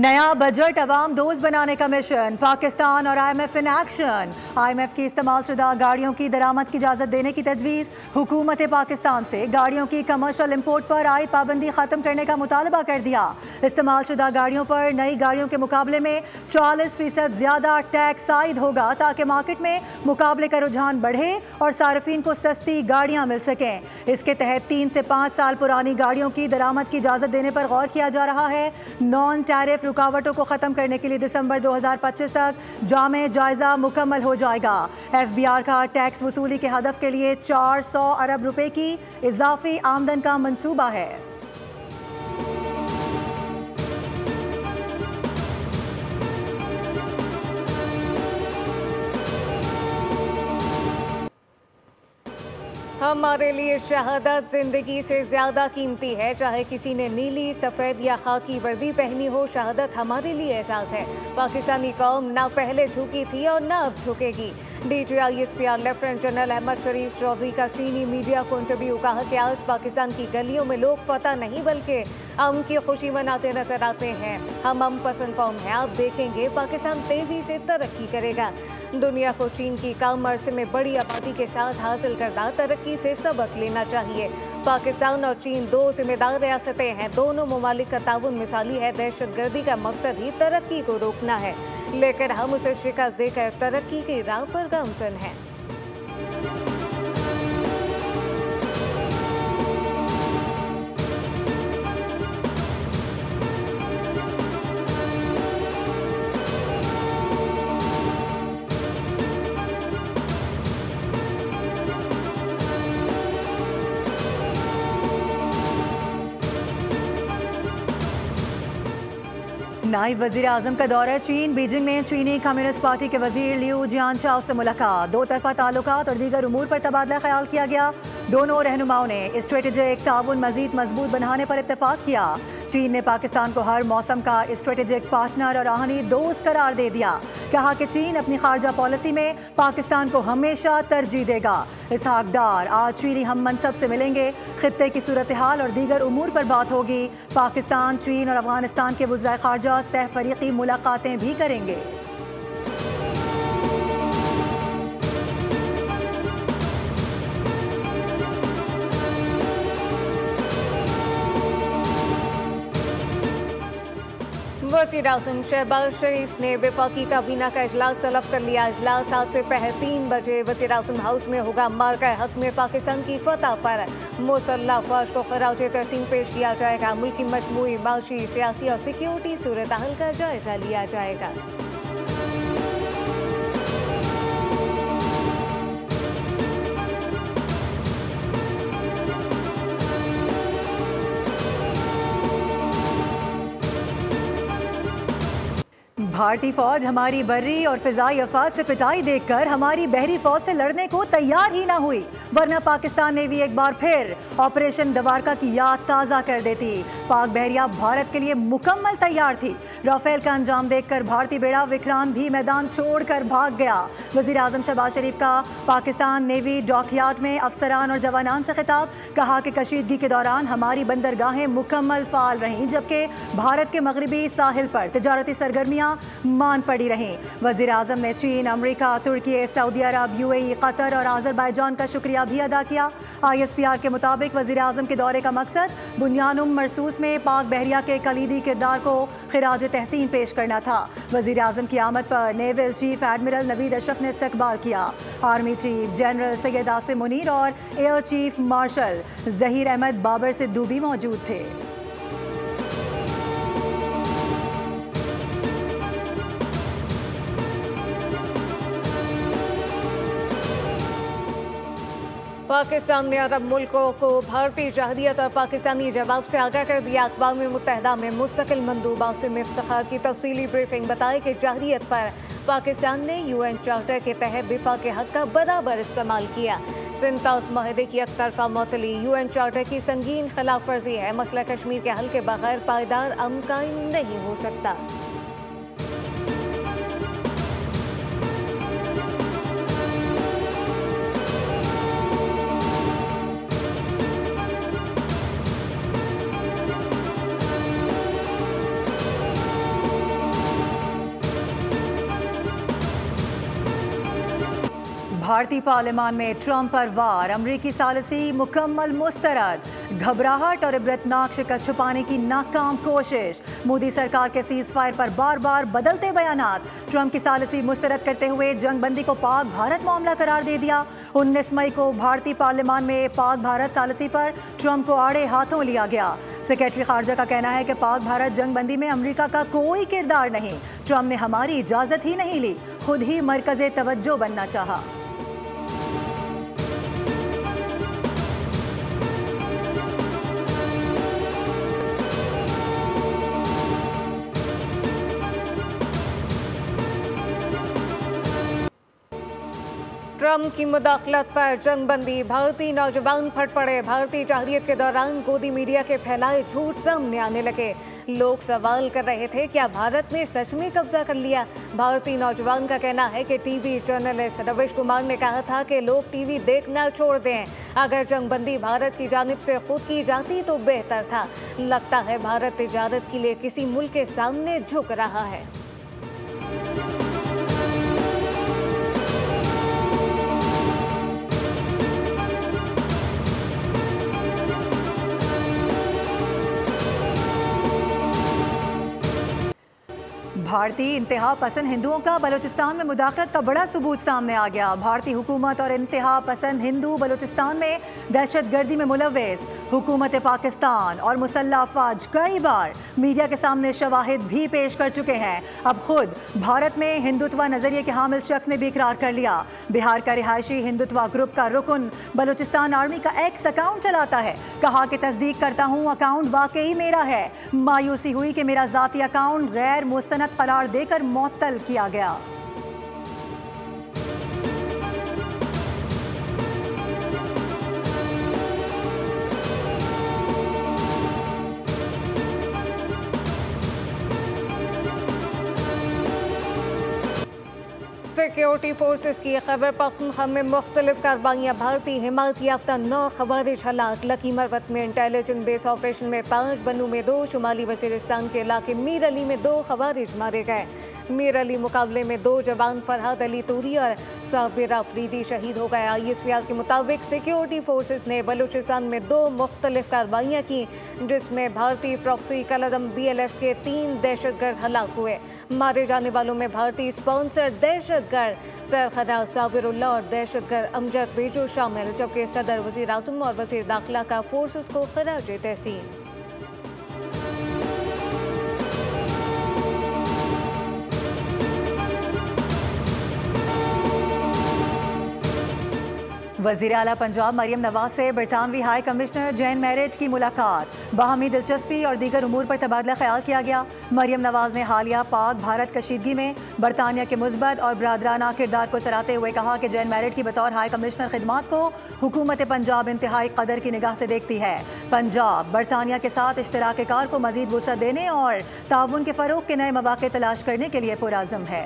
नया बजट अवाम दोस्त बनाने का मिशन, पाकिस्तान और IMF इन एक्शन। IMF की इस्तेमाल शुदा गाड़ियों की दरामद की इजाज़त देने की तजवीज़। हुकूमत पाकिस्तान से गाड़ियों की कमर्शल इम्पोर्ट पर आयद पाबंदी ख़त्म करने का मुतालबा कर दिया। इस्तेमाल शुदा गाड़ियों पर नई गाड़ियों के मुकाबले में 40% ज़्यादा टैक्स आयद होगा ताकि मार्केट में मुकाबले का रुझान बढ़े और सार्फिन को सस्ती गाड़ियाँ मिल सकें। इसके तहत 3 से 5 साल पुरानी गाड़ियों की दरामद की इजाज़त देने पर गौर किया जा रहा है। नॉन टैरिफ रुकावटों को खत्म करने के लिए दिसंबर 2025 तक जामे जायजा मुकम्मल हो जाएगा। FBR का टैक्स वसूली के हदफ के लिए 400 अरब रुपए की इजाफी आमदन का मंसूबा है। हमारे लिए शहादत जिंदगी से ज़्यादा कीमती है। चाहे किसी ने नीली, सफ़ेद या खाकी वर्दी पहनी हो, शहादत हमारे लिए एहसास है। पाकिस्तानी कौम ना पहले झुकी थी और ना अब झुकेगी। DGI SPR lieutenant general Ahmed Sharif Chaudhry का चीनी मीडिया को इंटरव्यू। कहा कि आज पाकिस्तान की गलियों में लोग फतह नहीं बल्कि अम की खुशी मनाते नजर आते हैं। हम अम पसंद कौम हैं। आप देखेंगे पाकिस्तान तेज़ी से तरक्की करेगा। दुनिया को चीन की कम अरसे में बड़ी आबादी के साथ हासिल करदा तरक्की से सबक लेना चाहिए। पाकिस्तान और चीन दो जिम्मेदार रियासतें हैं। दोनों ममालिक का ताउन मिसाली है। दहशतगर्दी का मकसद ही तरक्की को रोकना है, लेकिन हम उसे शिकस्त देकर तरक्की की राह पर गामजन हैं। नायब वज़ीर आज़म का दौरा चीन। बीजिंग में चीनी कम्युनिस्ट पार्टी के वज़ीर लियू जियानचाओ से मुलाकात। दो तरफ़ा ताल्लुकात और दीगर उमूर पर तबादला ख्याल किया गया। दोनों रहनुमाओं ने स्ट्रेटेजिक ताउन मज़ीद मजबूत बनाने पर इत्तेफाक किया। चीन ने पाकिस्तान को हर मौसम का स्ट्रेटेजिक पार्टनर और आहनी दोस्त करार दे दिया। कहा कि चीन अपनी खारजा पॉलिसी में पाकिस्तान को हमेशा तरजीह देगा। इसहाक डार आज चीनी हम मनसब से मिलेंगे। खित्ते की सूरत हाल और दीगर उमूर पर बात होगी। पाकिस्तान, चीन और अफगानिस्तान के वज़ीर खारजा सहफरीकी मुलाकातें भी करेंगे। वज़ीर आज़म शहबाज शरीफ ने वफाकी काबीना का इजलास तलब कर लिया। इजलास आज से पहर 3 बजे वज़ीर आज़म हाउस में होगा। मार्का हक में पाकिस्तान की फतह पर मुसल्लह अफवाज को खराज तहसीन पेश किया जाएगा। मुल्क की मजमूई माशी, सियासी और सिक्योरिटी सूरत हाल का जायजा लिया जाएगा। भारतीय फौज हमारी बर्री और फिजाई अफवाज से पिटाई देखकर हमारी बहरी फौज से लड़ने को तैयार ही ना हुई, वरना पाकिस्तान नेवी एक बार फिर ऑपरेशन दवारका की याद ताज़ा कर देती। पाक बहरिया भारत के लिए मुकम्मल तैयार थी। राफेल का अंजाम देखकर भारतीय बेड़ा विक्रांत भी मैदान छोड़कर भाग गया। वज़ीर आज़म शहबाज शरीफ का पाकिस्तान नेवी डॉकयार्ड में अफसरान और जवानान से खिताब। कहा कि कशीदगी के दौरान हमारी बंदरगाहें मुकम्मल फाल रहीं, जबकि भारत के मगरबी साहिल पर तिजारती सरगर्मियाँ मान पड़ी रहीं। वज़ीर आज़म ने चीन, अमरीका, तुर्की, सऊदी अरब, UAE, कतर और आज़रबाईजान का शुक्रिया भी अदा किया। ISPR के मुताबिक वज़ीर आज़म के दौरे का मकसद बुनियानुम मरसूस में पाक बहरिया के कलीदी किरदार को खिराज तहसीन पेश करना था। वज़ीर आज़म की आमद पर naval chief admiral Naveed Ashraf ने इस्तकबाल किया। Army chief general Syed Asim Munir और air chief marshal Zaheer Ahmed Babar Sidhu भी मौजूद थे। पाकिस्तान ने अरब मुल्कों को भारतीय जहरियत और पाकिस्तानी जवाब से आगाह कर दिया। अक़वाम मुत्तहिदा में मुस्तकिल मंदूब आसिम इफ्तिखार की तफसीली ब्रीफिंग। बताई कि जहरियत पर पाकिस्तान ने UN चार्टर के तहत दिफा के हक का बराबर इस्तेमाल किया। सिंता उस माहदे की एक तरफा मुअत्तली UN चार्टर की संगीन खिलाफ वर्जी है। मसला कश्मीर के हल के बगैर पायदार अमन कायम नहीं हो सकता। भारतीय पार्लियामान में ट्रंप पर वार, अमरीकी सालिसी मुकम्मल मुस्तरद, घबराहट और इबरतनाक शिकस्त छुपाने की नाकाम कोशिश। मोदी सरकार के सीज फायर पर बार बार बदलते बयानात। ट्रंप की सालिसी मुस्तरद करते हुए जंग बंदी को पाक भारत मामला करार दे दिया। 19 मई को भारतीय पार्लियामान में पाक भारत सालिसी पर ट्रंप को आड़े हाथों लिया गया। सेक्रेटरी खारजा का कहना है कि पाक भारत जंग बंदी में अमेरिका का कोई किरदार नहीं। ट्रंप ने हमारी इजाजत ही नहीं ली, खुद ही मरकज़े तवज्जो बनना चाहा। ट्रंप की मुदाखलत पर जंगबंदी, भारतीय नौजवान फट पड़े। भारतीय जहरीत के दौरान गोदी मीडिया के फैलाए झूठ सामने आने लगे। लोग सवाल कर रहे थे, क्या भारत ने सच में कब्जा कर लिया? भारतीय नौजवान का कहना है कि टीवी जर्नलिस्ट रविश कुमार ने कहा था कि लोग टीवी देखना छोड़ दें। अगर जंगबंदी भारत की जानिब से खुद की जाती तो बेहतर था। लगता है भारत तिजारत के लिए किसी मुल्क के सामने झुक रहा है। भारतीय इंतहा पसंद हिंदुओं का बलूचिस्तान में मुदाखलत का बड़ा सबूत सामने आ गया। भारतीय हुकूमत और इंतहा पसंद हिंदू बलूचिस्तान में दहशतगर्दी में मुलव्वस। हुकूमत पाकिस्तान और मुसल्लह अफवाज कई बार मीडिया के सामने शवाहिद भी पेश कर चुके हैं। अब खुद भारत में हिंदुत्व नजरिए के हामिल शख्स ने भी इकरार कर लिया। बिहार का रिहायशी हिंदुत्व ग्रुप का रुकन बलूचिस्तान आर्मी का एक्स अकाउंट चलाता है। कहा कि तस्दीक करता हूँ, अकाउंट वाकई मेरा है। मायूसी हुई कि मेरा जाती अकाउंट गैर मुस्तनद करार देकर मुअत्तल किया गया। सिक्योरिटी फोर्सेस की खैबर पख्तूनख्वा में मुख्तलिफ कार्रवाइयाँ। भारतीय हिमायत याफ्ता 9 खवारिज हलाक। लकी मरवत में इंटेलिजेंस बेस ऑपरेशन में 5, बनू में 2, शुमाली वजीरिस्तान के इलाके मीर अली में 2 खवारिज मारे गए। मीर अली मुकाबले में 2 जवान फरहाद अली तूरी और साबिर अफरीदी शहीद हो गए। ISPR के मुताबिक सिक्योरिटी फोर्सेस ने बलूचिस्तान में 2 मुख्तलिफ कार्रवाइयाँ की, जिसमें भारतीय प्रॉक्सी कलदम BLF के 3 दहशतगर्द हलाक हुए। मारे जाने वालों में भारतीय स्पॉन्सर दहशतगर्द सरखना साबिरुल्लाह और दहशतगर्द अमजद बेजो शामिल, जबकि सदर, वज़ीर आज़म और वज़ीर दाखिला का फोर्सेस को खराज तहसीन। वज़ीर आला पंजाब मरियम नवाज से बरतानवी हाई कमिश्नर जैन मैरिट की मुलाकात। बाहमी दिलचस्पी और दीगर उमूर पर तबादला ख्याल किया गया। मरियम नवाज ने हालिया पाक भारत कशीदगी में बरतानिया के मुस्बत और बरादराना किरदार को सराहते हुए कहा कि जैन मैरिट की बतौर हाई कमिश्नर खिदमात को हुकूमत पंजाब इंतहाई कदर की निगाह से देखती है। पंजाब बरतानिया के साथ इश्तराक कार को मजीद वुसअत देने और ताउन के फ़रोग़ के नए मौक़े तलाश करने के लिए पुरअज़्म है।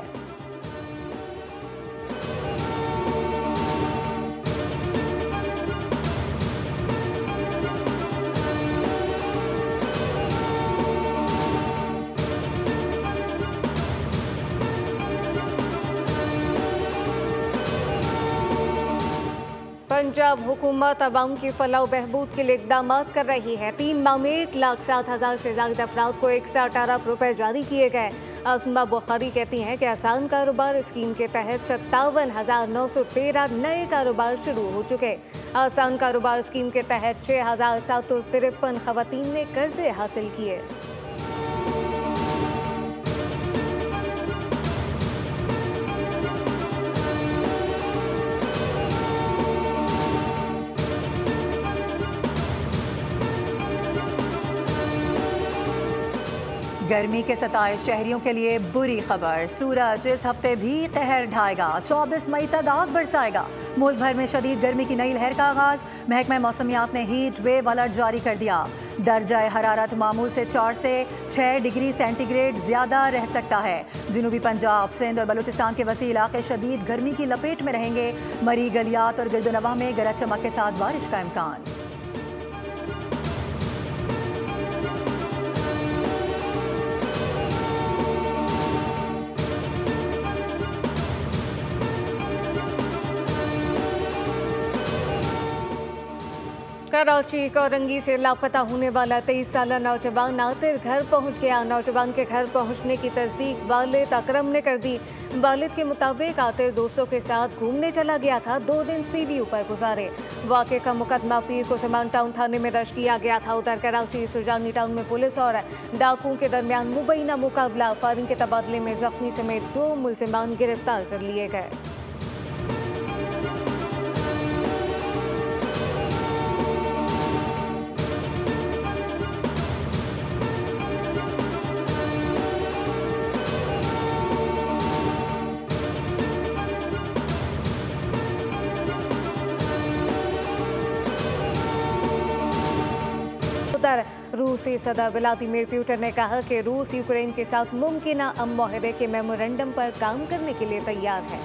पंजाब हुकूमत अवाम की फलाह बहबूद के लिए इकदाम कर रही है। 3 माह में 1,07,000 से ज़्यादा अफराद को 118 अरब रुपये जारी किए गए। आसमा बुखारी कहती हैं कि आसान कारोबार स्कीम के तहत 57,913 नए कारोबार शुरू हो चुके। आसान कारोबार स्कीम के तहत 6,753 खवातीन ने कर्जे हासिल किए। गर्मी के सताए शहरियों के लिए बुरी खबर। सूरज इस हफ्ते भी कहर ढाएगा। 24 मई तक आग बरसाएगा। मुल्क भर में शदीद गर्मी की नई लहर का आगाज। महकमा मौसमियात ने हीट वेव अलर्ट जारी कर दिया। दर्जा हरारत मामूल से 4 से 6 डिग्री सेंटीग्रेड ज़्यादा रह सकता है। जनूबी पंजाब, सिंध और बलूचिस्तान के वसी इलाके शदीद गर्मी की लपेट में रहेंगे। मरी, गलियात और गिरदोनवा में गरज चमक के साथ बारिश का इम्कान। कराची कोरंगी से लापता होने वाला 23 साल नौजवान आतिर घर पहुंच गया। नौजवान के घर पहुंचने की तस्दीक वालिद अकरम ने कर दी। वालिद के मुताबिक आतिर दोस्तों के साथ घूमने चला गया था। 2 दिन सीबीयू पर गुजारे। वाक़े का मुकदमा पीर को समान टाउन थाने में दर्ज किया गया था। उधर कराची सुजानी टाउन में पुलिस और डाकुओं के दरमियान मुबैना मुकाबला। फायरिंग के तबादले में जख्मी समेत 2 मुल्जिमान गिरफ्तार कर लिए गए। रूसी सदर व्लादिमीर पुतिन ने कहा कि रूस यूक्रेन के साथ मुमकिन अमन मुआहदे के मेमोरेंडम पर काम करने के लिए तैयार है।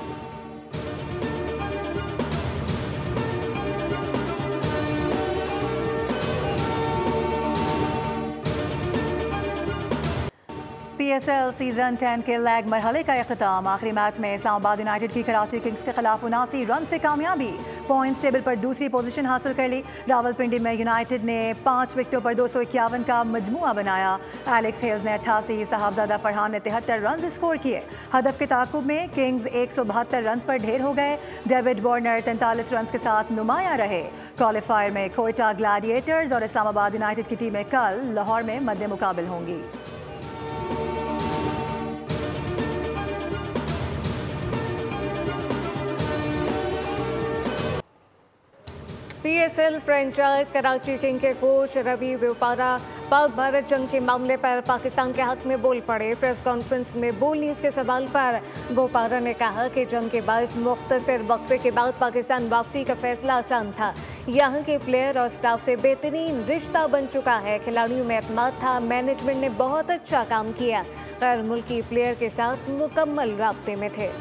PSL सीजन 10 के लैग मरहले का इख्तिताम। आखिरी मैच में इस्लामाबाद यूनाइटेड की कराची किंग्स के खिलाफ 79 रन से कामयाबी। पॉइंट्स टेबल पर दूसरी पोजीशन हासिल कर ली। रावलपिंडी में यूनाइटेड ने 5 विकेटों पर 251 का मजमुआ बनाया। एलेक्स हेल्स ने 88, साहबजादा फरहान ने 73 रन स्कोर किए। हदफ के ताकुब में किंग्स 172 रन पर ढेर हो गए। डेविड वार्नर 43 रन के साथ नुमाया रहे। क्वालिफायर में कोयटा ग्लैडिएटर्स और इस्लामाबाद यूनाइटेड की टीमें कल लाहौर में मद्दे मुकाबिल होंगी। PSL फ्रेंचाइज कराची किंग के कोच रवि बोपारा पाक भारत जंग के मामले पर पाकिस्तान के हक में बोल पड़े। प्रेस कॉन्फ्रेंस में बोल न्यूज़ के सवाल पर बोपारा ने कहा कि जंग के बायस मुख्तसर वक्फे के बाद पाकिस्तान वापसी का फैसला आसान था। यहाँ के प्लेयर और स्टाफ से बेहतरीन रिश्ता बन चुका है। खिलाड़ियों में एतमाद था। मैनेजमेंट ने बहुत अच्छा काम किया। गैर मुल्की प्लेयर के साथ मुकम्मल राब्ते में थे।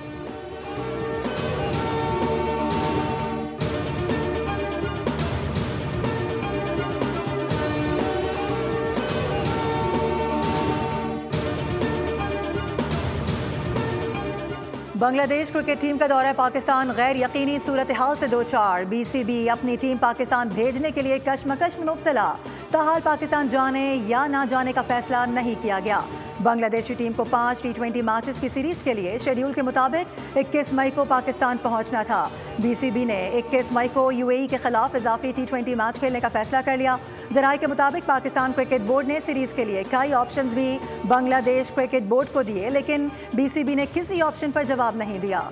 बांग्लादेश क्रिकेट टीम का दौरा पाकिस्तान गैर यकीनी सूरत हाल से 2-4। BCB अपनी टीम पाकिस्तान भेजने के लिए कशमकश में मुब्तला। ताहाल पाकिस्तान जाने या ना जाने का फैसला नहीं किया गया। बांग्लादेशी टीम को 5 T20 मैचेस की सीरीज के लिए शेड्यूल के मुताबिक 21 मई को पाकिस्तान पहुंचना था। BCB ने 21 मई को UAE के खिलाफ इजाफी T20 मैच खेलने का फैसला कर लिया। जराये के मुताबिक पाकिस्तान क्रिकेट बोर्ड ने सीरीज के लिए कई ऑप्शंस भी बांग्लादेश क्रिकेट बोर्ड को दिए, लेकिन BCB ने किसी ऑप्शन पर जवाब नहीं दिया।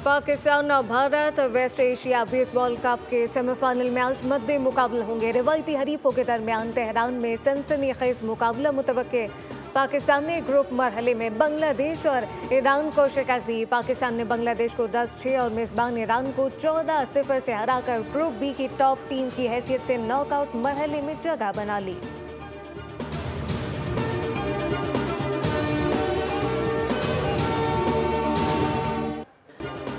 पाकिस्तान और Bharat West Asia baseball cup के सेमीफाइनल में आज मद्दे मुकाबला होंगे। रिवायती हरीफों के दरमियान तेहरान में सनसनीखेज मुकाबला मुतवक्के। पाकिस्तान ने ग्रुप मरहले में बांग्लादेश और ईरान को शिकस्त दी। पाकिस्तान ने बांग्लादेश को 10-6 और मेज़बान ईरान को 14-0 से हराकर ग्रुप बी की टॉप टीम की हैसियत से नॉकआउट मरहले में जगह बना ली।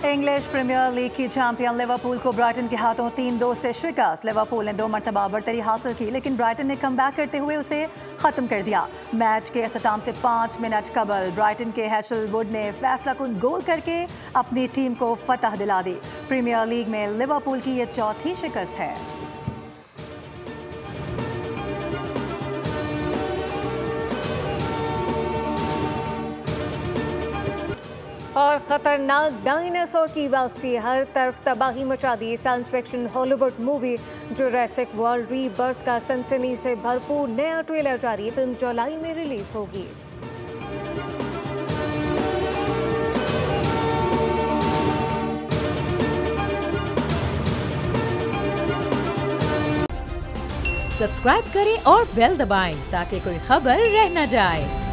इंग्लिश प्रीमियर लीग की चैंपियन लिवरपूल को ब्राइटन के हाथों 3-2 से शिकस्त। लिवरपूल ने 2 मरतबा बरतरी हासिल की, लेकिन ब्राइटन ने कमबैक करते हुए उसे खत्म कर दिया। मैच के अख्ताम से 5 मिनट कबल ब्राइटन के हैशलवुड ने फैसलाकुन गोल करके अपनी टीम को फतह दिला दी। प्रीमियर लीग में लिवरपूल की यह 4थी शिकस्त है। और खतरनाक डायनासोर की वापसी, हर तरफ तबाही मचा दी। Science fiction Hollywood movie Jurassic World Rebirth का सनसनी से भरपूर नया ट्रेलर जारी। फिल्म जुलाई में रिलीज होगी। सब्सक्राइब करें और बेल दबाएं ताकि कोई खबर रह न जाए।